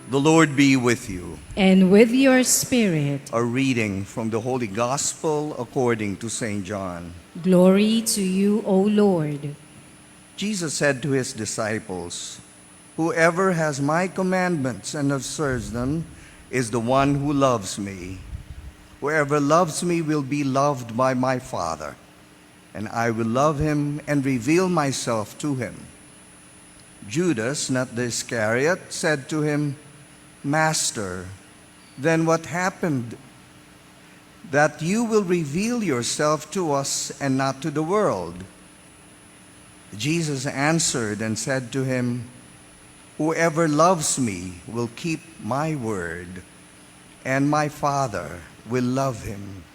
The Lord be with you. And with your spirit. A reading from the Holy Gospel according to St. John. Glory to you, O Lord. Jesus said to his disciples, "Whoever has my commandments and observes them is the one who loves me. Whoever loves me will be loved by my Father, and I will love him and reveal myself to him." Judas, not the Iscariot, said to him, "Master, then what happened that you will reveal yourself to us and not to the world?" Jesus answered and said to him, "Whoever loves me will keep my word, and my Father will love him,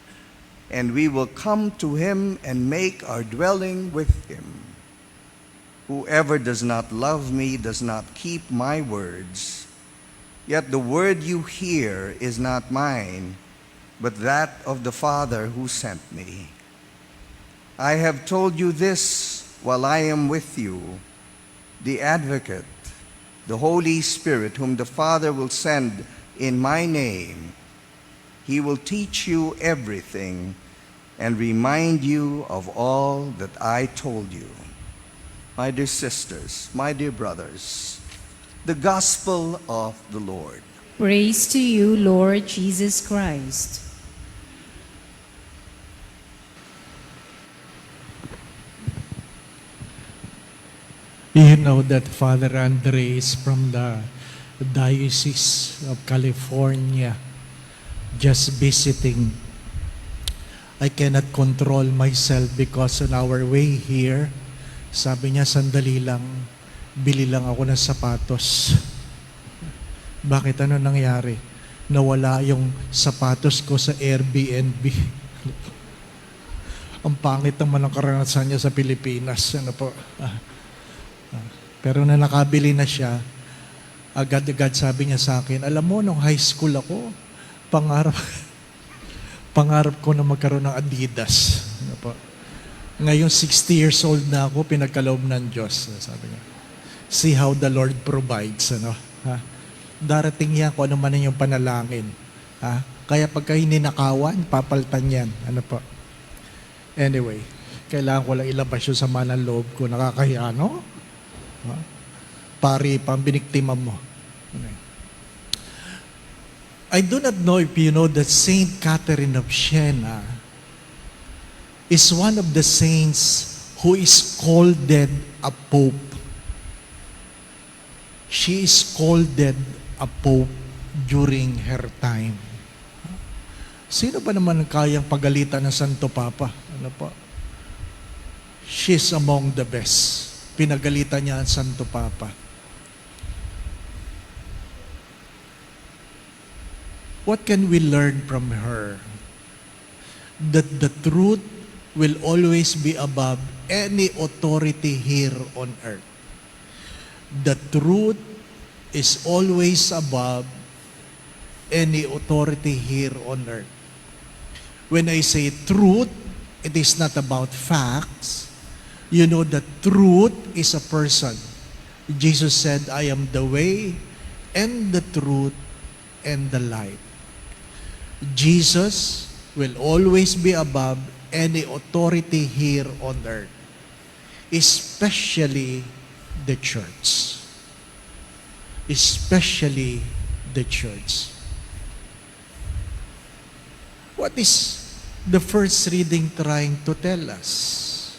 and we will come to him and make our dwelling with him. Whoever does not love me does not keep my words. Yet the word you hear is not mine, but that of the Father who sent me. I have told you this while I am with you, the Advocate, the Holy Spirit, whom the Father will send in my name. He will teach you everything and remind you of all that I told you." My dear sisters, my dear brothers, the Gospel of the Lord. Praise to you, Lord Jesus Christ. You know that Father Andre is from the Diocese of California, just visiting. I cannot control myself because on our way here, sabi niya, sandali lang, bili lang ako ng sapatos. Bakit? Ano nangyari? Nawala yung sapatos ko sa Airbnb. Ang pangit naman ang karanasan niya sa Pilipinas. Ano po? Pero na nakabili na siya, agad-agad sabi niya sa akin, alam mo, nung high school ako, pangarap ko na magkaroon ng Adidas. Ano po? Ngayon, 60 years old na ako, pinagkaloob ng Diyos. Sabi niya, see how the Lord provides. Ano? Ha? Darating yan kung ano man yung panalangin. Ha? Kaya pagka hininakawan, papaltan yan. Ano po? Anyway, kailangan ko lang ilabas yun sa manang loob ko. Nakakahiya, no? Ha? Pari, pambiniktima mo. I do not know if you know that Saint Catherine of Siena is one of the saints who is called a pope. She is called a pope during her time. Sino ba naman kayang pagalitan ng Santo Papa? Ano po? She's among the best. Pinagalitan niya ang Santo Papa. What can we learn from her? That the truth will always be above any authority here on earth. The truth is always above any authority here on earth. When I say truth, it is not about facts. You know that truth is a person. Jesus said, I am the way and the truth and the light. Jesus will always be above any authority here on earth, especially the church. Especially the church. What is the first reading trying to tell us?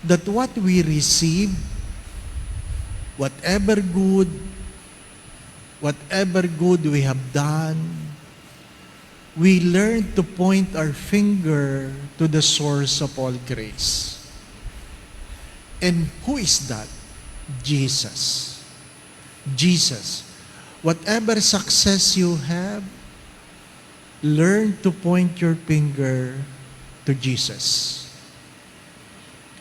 That what we receive, whatever good we have done, we learn to point our finger to the source of all grace. And who is that? Jesus. Jesus. Whatever success you have, learn to point your finger to Jesus.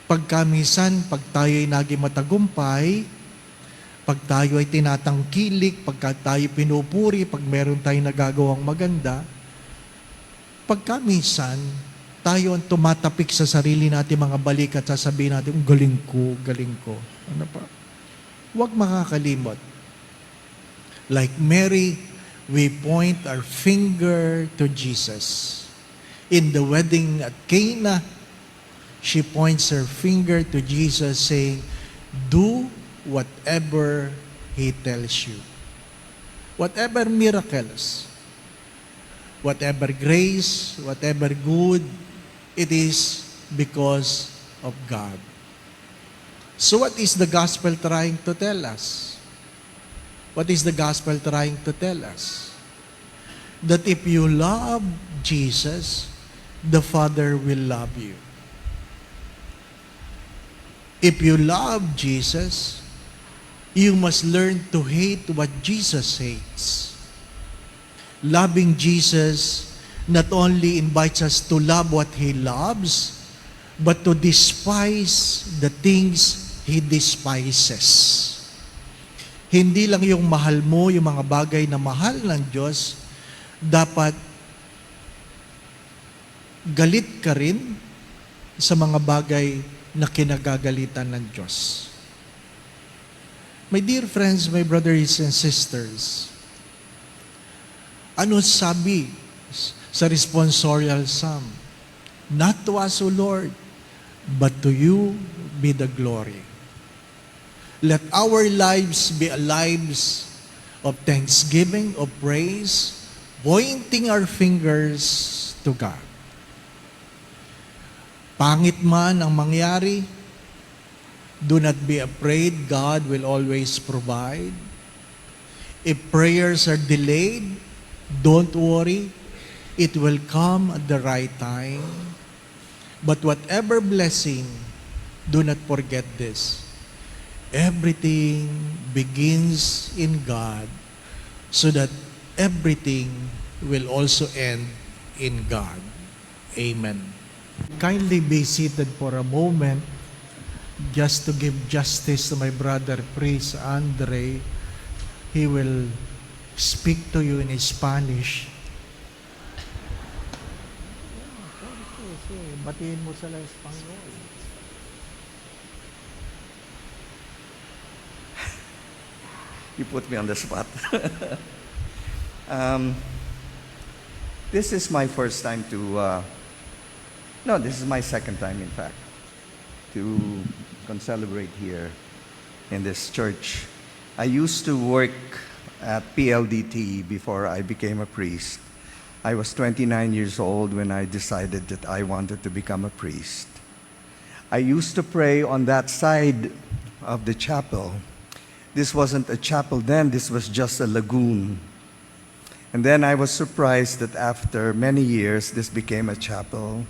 Pagkamisan, pag tayo ay naging matagumpay, pag tayo ay tinatangkilik, pag tayo pinupuri, pag meron tayong nagagawang maganda, pagkamisan, tayo ang tumatapik sa sarili natin mga balik at sasabihin natin, galing ko. Ano pa? Huwag makakalimot. Like Mary, we point our finger to Jesus. In the wedding at Cana, she points her finger to Jesus saying, do whatever He tells you. Whatever miracles, whatever grace, whatever good, it is because of God. So what is the gospel trying to tell us? What is the gospel trying to tell us? That if you love Jesus, the Father will love you. If you love Jesus, you must learn to hate what Jesus hates. Loving Jesus not only invites us to love what He loves, but to despise the things He despises. Hindi lang yung mahal mo, yung mga bagay na mahal ng Diyos, dapat galit ka rin sa mga bagay na kinagagalitan ng Diyos. My dear friends, my brothers and sisters, ano sabi sa responsorial psalm? Not to us, O Lord, but to you be the glory. Let our lives be lives of thanksgiving, of praise, pointing our fingers to God. Pangit man ang mangyari, do not be afraid, God will always provide. If prayers are delayed, don't worry, it will come at the right time. But whatever blessing, do not forget this. Everything begins in God, so that everything will also end in God. Amen. Kindly be seated for a moment, just to give justice to my brother Priest Andre. He will speak to you in Spanish. Batiin mo sila Espanyol. You put me on the spot. This is my first time this is my second time, in fact, to concelebrate here in this church. I used to work at PLDT before I became a priest. I was 29 years old when I decided that I wanted to become a priest. I used to pray on that side of the chapel. This wasn't a chapel then, this was just a lagoon. And then I was surprised that after many years, this became a chapel.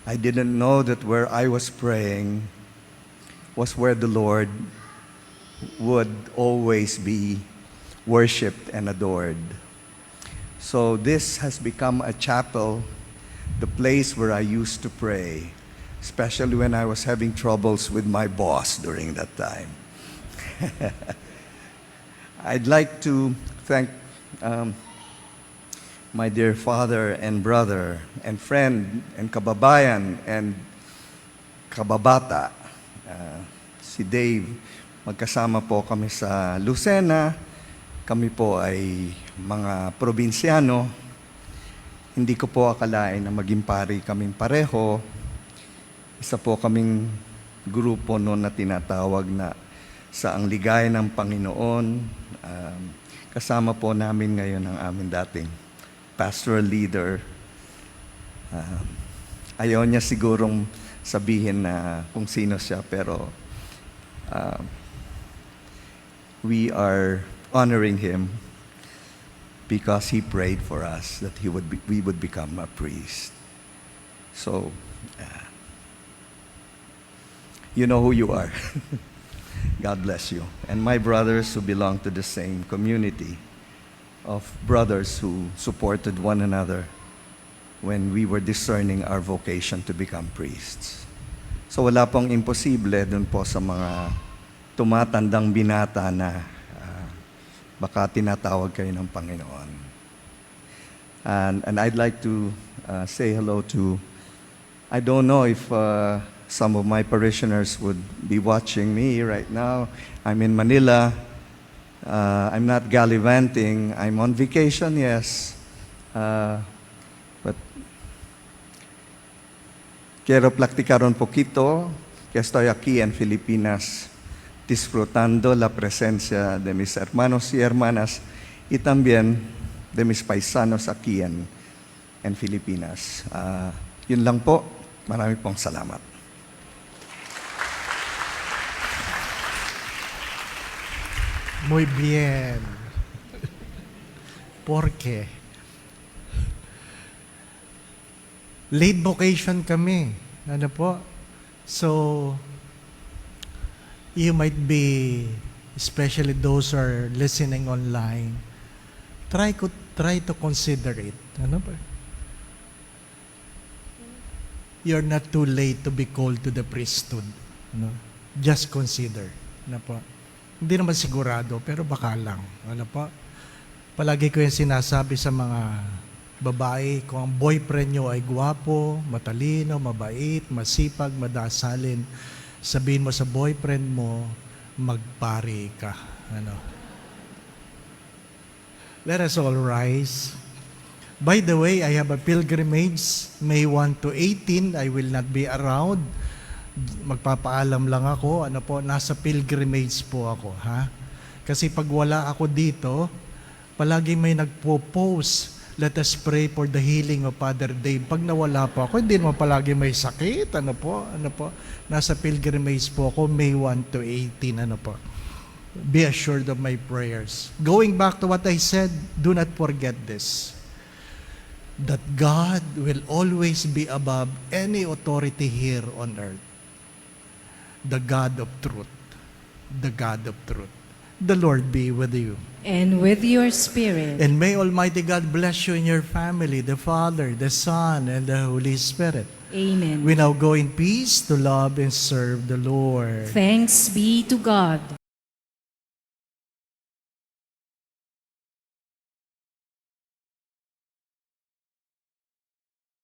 I didn't know that where I was praying was where the Lord would always be worshipped and adored. So this has become a chapel, the place where I used to pray, especially when I was having troubles with my boss during that time. I'd like to thank my dear father and brother and friend and kababayan and kababata, si Dave. Magkasama po kami sa Lucena. Kami po ay mga probinsyano. Hindi ko po akalain na maging pari kaming pareho. Isa po kaming grupo noon na tinatawag na sa ang ligaya ng Panginoon. Kasama po namin ngayon ang aming dating pastoral leader. Ayaw niya sigurong sabihin na kung sino siya, pero we are honoring him because he prayed for us that we would become a priest. So, you know who you are. God bless you. And my brothers who belong to the same community of brothers who supported one another when we were discerning our vocation to become priests. So wala pong imposible dun po sa mga tumatandang binata na baka tinatawag kayo ng Panginoon. And I'd like to say hello to, I don't know if some of my parishioners would be watching me right now. I'm in Manila. I'm not gallivanting. I'm on vacation, yes. But quiero platicar un poquito que estoy aquí en Filipinas disfrutando la presencia de mis hermanos y hermanas y también de mis paisanos aquí en Filipinas. Yun lang po. Marami pong salamat. Muy bien. ¿Por qué? Late vocation kami. Ano po? So, you might be, especially those who are listening online, try to consider it. Ano ba? You're not too late to be called to the priesthood. No? Just consider. Ano po? Hindi naman sigurado, pero baka lang. Ano po? Palagi ko yung sinasabi sa mga babae, kung ang boyfriend nyo ay gwapo, matalino, mabait, masipag, madasalin, sabihin mo sa boyfriend mo, magpari ka. Ano? Let us all rise. By the way, I have a pilgrimage, May 1 to 18. I will not be around. Magpapaalam lang ako. Ano po, nasa pilgrimage po ako. Ha? Kasi pag wala ako dito, palagi may nagpo-post, let us pray for the healing of Father Dave. Pag nawala po ako, hindi naman palagi may sakit. Ano po? Nasa pilgrimage po ako, May 1 to 18. Ano po? Be assured of my prayers. Going back to what I said, do not forget this. That God will always be above any authority here on earth. The God of truth. The God of truth. The Lord be with you. And with your spirit. And may Almighty God bless you and your family, the Father, the Son, and the Holy Spirit. Amen. We now go in peace to love and serve the Lord. Thanks be to God.